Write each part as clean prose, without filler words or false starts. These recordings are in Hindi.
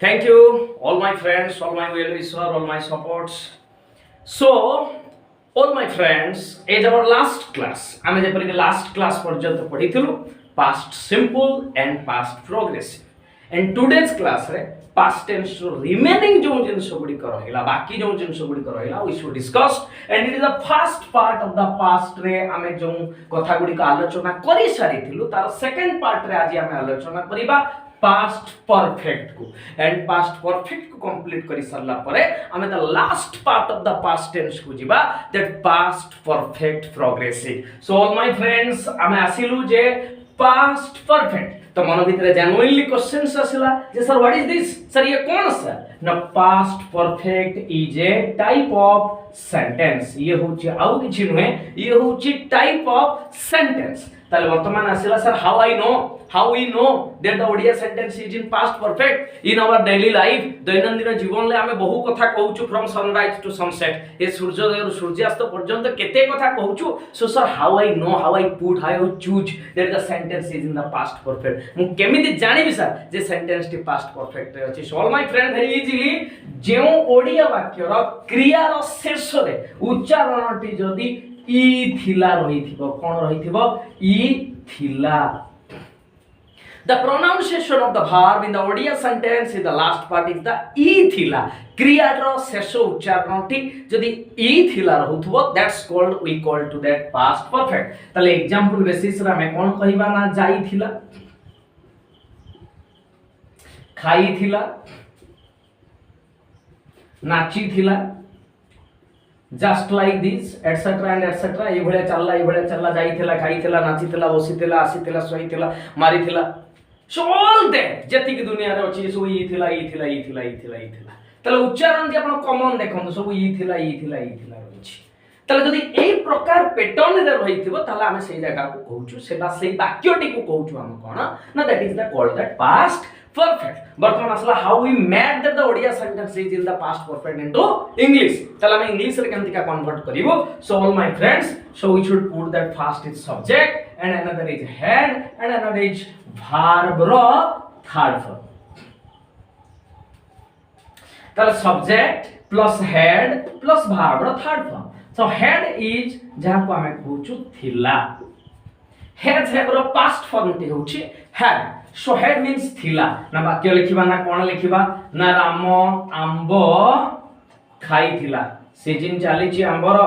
Thank you, all my friends, all my well wishes, all my supports. So, all my friends, is our last class. I mean, the last class पर्यंत पढ़िथिलु past simple and past progressive. And today's class रे past tense रो remaining जो जिनस गुडी कर रहिला बाकी जो जिनस गुडी कर रहिला we should discuss and it is the first part of the past रे आमे जो कथा गुडी का आलोचना करि सारिथिलु तार सेकंड पार्ट रे आज आमे आलोचना करिबा past perfect को and past perfect को complete करी सरला परे आमे the last part of the past tense को जिबा that past perfect progressive. So all my friends आमे आसिलु जे past perfect तो मन भितर जेन्युइनली क्वेश्चंस आसिला जे sir what is this sir ये कौन सा ना past perfect is a type of sentence ये होची आउ किछि नुहे ये होची टाइप ऑफ सेंटेंस ताले वर्तमान आसिला sir how we know that the Odia sentence is in past perfect in our daily life दैनंदिन जीवन ले आमे बहु कथा कहूछु फ्रॉम सनराइज टू सनसेट ए सूर्योदय रु सूर्यास्त पर्यंत केते कथा कहूछु so sir how I put how I choose that the sentence is in the past perfect मु केमिति जानिबि सर जे सेंटेंस टी पास्ट परफेक्ट रे अछि so all my friend very easily जेउ Odia वाक्य रो क्रिया रो शेष रे उच्चारण टी जदी ई थिला रहिथिबो कोन रहिथिबो ई थिला. The pronunciation of the verb in the Odia sentence in the last part is the e thila. Kriya ro sesho uchcharanti jodi e thila rahuthbo that's called we call to that past perfect. Tale example basis ra me kon kahiba na jai thila, khai thila, nachi thila, just like this etc and etc ए भले चलला जाई थिला खाई थिला नाची थिला बसी थिला आसी थिला सोई थिला मारी थिला so all that जति की दुनिया रे अछि सो ई थिला तले उच्चारण जे आपण कॉमन देखन सब ई थिला अछि तले जदी एई प्रकार पैटर्न रे रहिथिबो तले आमे सेई जगह को कहूछु सेबा सेई वाक्यटी को कहूछु हम कोन ना that is the called that past perfect वर्तमान असला how we made the Odia sentence is in the past perfect into English तले हम इंग्लिश रे केमति का कन्वर्ट करिवो so all my friends so we should put that first is subject and another is had and another is verb रो थर्ड फॉर्म तले subject plus head plus verb रो third form so had is जहा को हमें कहूछु थिला हेड रो पास्ट फॉर्म टी होछि हेड सो हेड मींस थिला ना वाक्य लिखिबा ना कोन लिखिबा ना राम आंबो खाई थिला सीजन चाली छि आंबर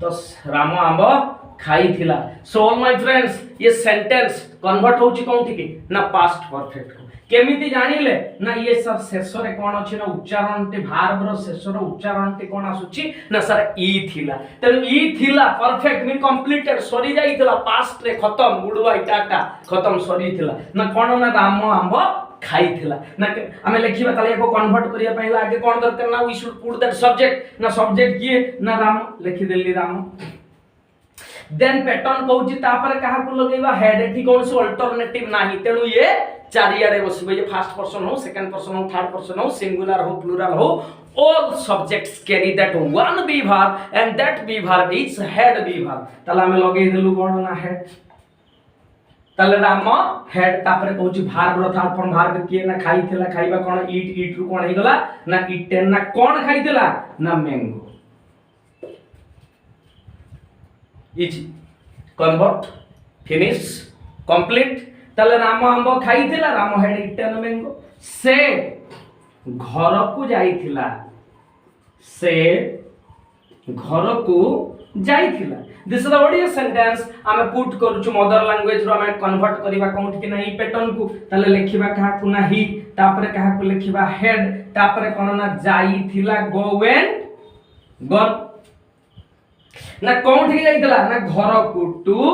तो राम आंबो खाई थिला सो ऑल माय फ्रेंड्स ये सेंटेंस कन्वर्ट होछि कोन थिके ना पास्ट परफेक्ट को केमिति जानिले ना ये सब शेष रे कोन अछि ना उच्चारण टे verb रो शेष रो उच्चारण टे कोन आसुछि ना सर ई थिला त ई थिला परफेक्ट मीन कंप्लीटेड सरी जाईथिला पास्ट रे खत्म गुड बाय टाटा खत्म सरी थिला ना कोन ना राम आंबो खाई थिला ना हमें लिखिबा ताले को कन्वर्ट करिया पहिला आगे कोन दरकार ना we should put that subject ना सब्जेक्ट किए ना राम लिखि देली राम देन पैटर्न कहूची तापर कहा को लगेबा हेड एठी कोन से अल्टरनेटिव नाही तेनु ये चारियाडे बसिबे जे फर्स्ट पर्सन हो सेकंड पर्सन हो थर्ड पर्सन हो सिंगुलर हो प्लुरल हो all subjects carry that one be verb and that be verb is had be verb तला में लगे देलु कोन ना हेड तले राम हेड तापर कहूची verb रो थर्ड फॉर्म verb किए ना खाई थिला खाइबा कोन ईट रु कोन हे गला ना ईटेन ना कोन खाई थिला ना mango is convert finish complete तले राम आंबो खाई थिला राम हेड इटेन मैंगो से घर को जाईथिला से घर को जाईथिला this is the Odia sentence आमे पुट करूछु मदर लैंग्वेज रो आमे कन्वर्ट करबा कोन कि नाही पैटर्न को तले लिखिबा कहा को नाही तापरे कहा को लिखिबा हेड तापरे कोन ना जाईथिला गो वेंट गॉन ना कोन ठीक जाईतला ना घर को टू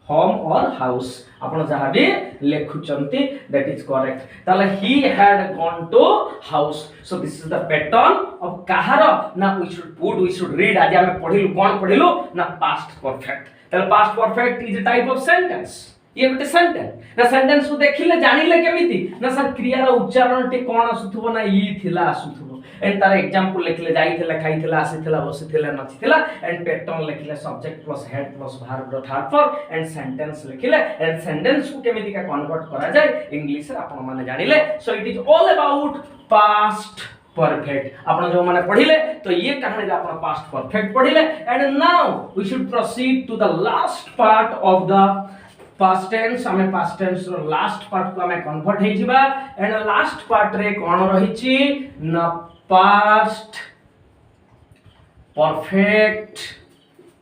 होम और हाउस आपण जहा भी लेखुचंती दैट इज करेक्ट ताले he had gone to house so this is the pattern of कहार ना वी शुड रीड आज हम पढिलु कोन पढिलु ना पास्ट परफेक्ट ताले past perfect is a type of sentence ये गोटे सेंटेंस ना सेंटेंस को देखिले जानिले केमिति ना सर क्रिया रो उच्चारण टे कोन आसुथबो ना ई थिला आसुथबो एंड तार एग्जांपल लिखले जाइथिला खाइथिला आसीथिला बसिथिला नचिथिला एंड पैटर्न लिखले subject plus head plus verb रो थर्ड फॉर्म एंड सेंटेंस लिखले एंड सेंटेंस को केमिति का कन्वर्ट करा जाय इंग्लिश रे आपण माने जानिले so it is all about past perfect आपण जो माने पढिले तो ये कहानी रे आपण पास्ट परफेक्ट पढिले and now we should proceed to the last part of the past tense हमें पास्ट टेंस रो लास्ट पार्ट को हमें कन्वर्ट हे जिबा एंड लास्ट पार्ट रे कोन रहिछि न past perfect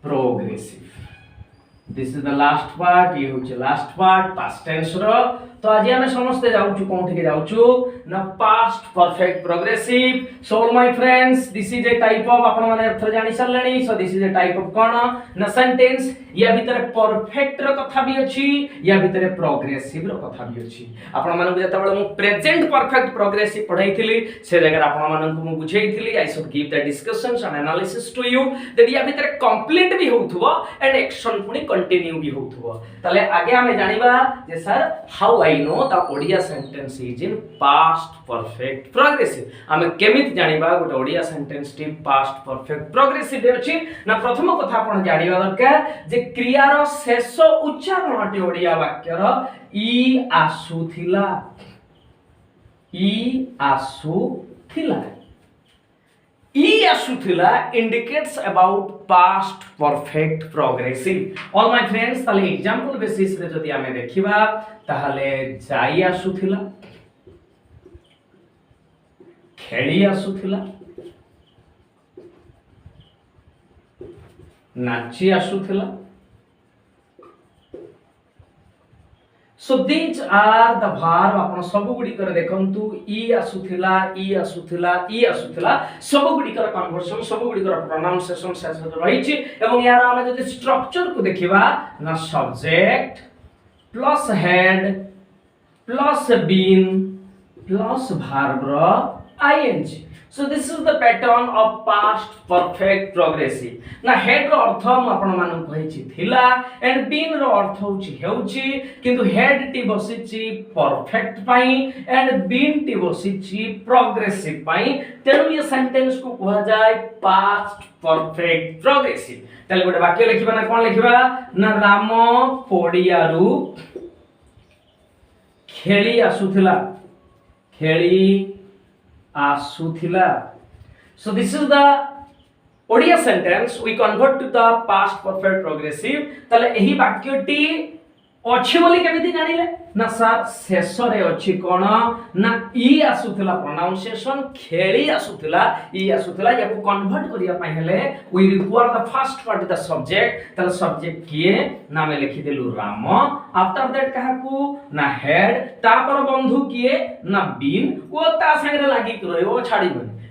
progressive this is the last part ये होछि लास्ट पार्ट पास्ट टेंस रो तो आज हमें समझते जाउछु कोठी के जाउछु न past perfect progressive so all my friends this is a type of आपण माने अर्थ जानि सरलेनी so this is a type of कोन न सेंटेंस या भीतर परफेक्ट रो कथा भी अछि या भीतर प्रोग्रेसिव रो कथा भी अछि आपण माने जता बेले मु प्रेजेंट परफेक्ट प्रोग्रेसिव पढाइथिली से जगह आपण माने को मु बुझाइथिली I should give the discussions and analysis to you that या भीतर कंप्लीट भी होथुबो एंड एक्शन पुनी कंटिन्यू भी होथुबो तले आगे हमें जानिबा जे sir how I know the Odia sentence is in past perfect progressive. आमे केमित जानिबा गोटे Odia sentence T past perfect progressive अछि ना प्रथम कथा आपण जानिबा दरकार जे क्रियार शेष उच्चारण अटे ओडिया वाक्यर ई आसुथिला ई आसुथिला indicates about past perfect progressive all my friends ताले एग्जांपल बेसिस रे जदी आमे देखिबा ताहले जाई आसुथिला खेली आसुथिला नाची आसुथिला so these are the verb आपण सब गुडी कर देखंतु ई आसुथिला सब गुडी कर कन्वर्सन सब गुडी कर प्रोनाउंसिएशन से रहिछि एवं यार हम जदि स्ट्रक्चर को देखिबा ना subject plus head plus been plus verb रो ing so this is the pattern of past perfect progressive ना head रो अर्थ हम आपण मानु कहिछि थिला एंड बीन रो अर्थ हेउछि किंतु हेड टी बसिछि परफेक्ट पाई एंड बीन टी बसिछि प्रोग्रेसिव पाई तेनु ये सेंटेंस को कहा जाय पास्ट परफेक्ट प्रोग्रेसिव तले गोटे वाक्य लिखिबा ना कोन लिखिबा ना राम पोडियारू खेली आसुथिला so this is the Odia sentence we convert to the past perfect progressive तले एही वाक्यटी अछि बोली केमिति जानिले ना सर शेष रे अछि कोन ना ई आसुथिला प्रोनाउंसिएशन खेली आसुथिला ई आसुथिला याको कन्वर्ट करिया पय हेले we require the first part the subject तले सब्जेक्ट किए ना में लिखि देलु राम आफ्टर दैट काहाकू ना हेड तापर बंधु किए ना बीन ओ ता संगे लागि रहयो छाडी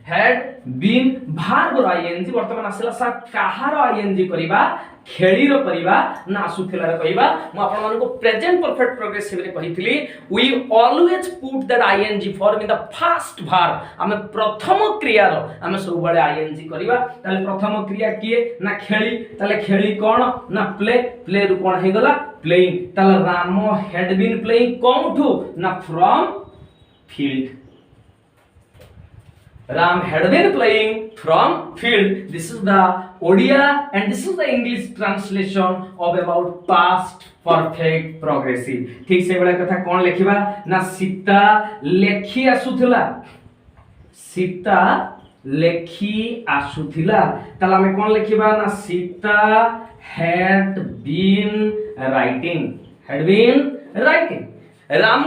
हेड बीन verb रो ing वर्तमान आसिला सा काहार ing करिबा खेली रो करिबा ना आसुथिला रो कहिबा म आपण मानको प्रेजेंट परफेक्ट प्रोग्रेसिव रे कहितली we always put that ing form in the first verb हम प्रथम क्रिया रो हम सब बळे ing करिबा ताले प्रथम क्रिया किए ना खेली ताले खेली कोन ना प्ले रो कोन हे गला प्लेइंग ताले राम हैड बीन प्लेइंग कोठू ना from field Ram had been playing from field. This is the Odia and this is the English translation of about past perfect progressive. ठीक से बड़ा कथा कौन लिखिबा ना सीता लेखी आसुथिला ताला में कौन लिखिबा ना Sita had been writing Ram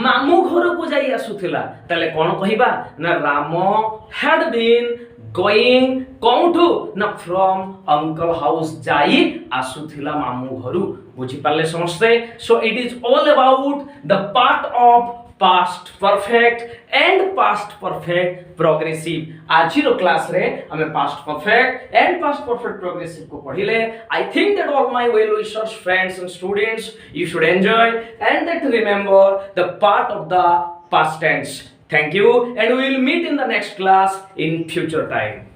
मामू घर को जाई आसुथिला तले कोन कहिबा ना राम हैड बीन गोइंग कोठू ना फ्रॉम अंकल हाउस जाई आसुथिला मामू घरु बुझी पाले समझते सो it is all about the part of past perfect and past perfect progressive आज रो क्लास रे हमें past perfect and past perfect progressive को पढिले I think that all my well wishers friends and students you should enjoy and that remember the part of the past tense thank you and we will meet in the next class in future time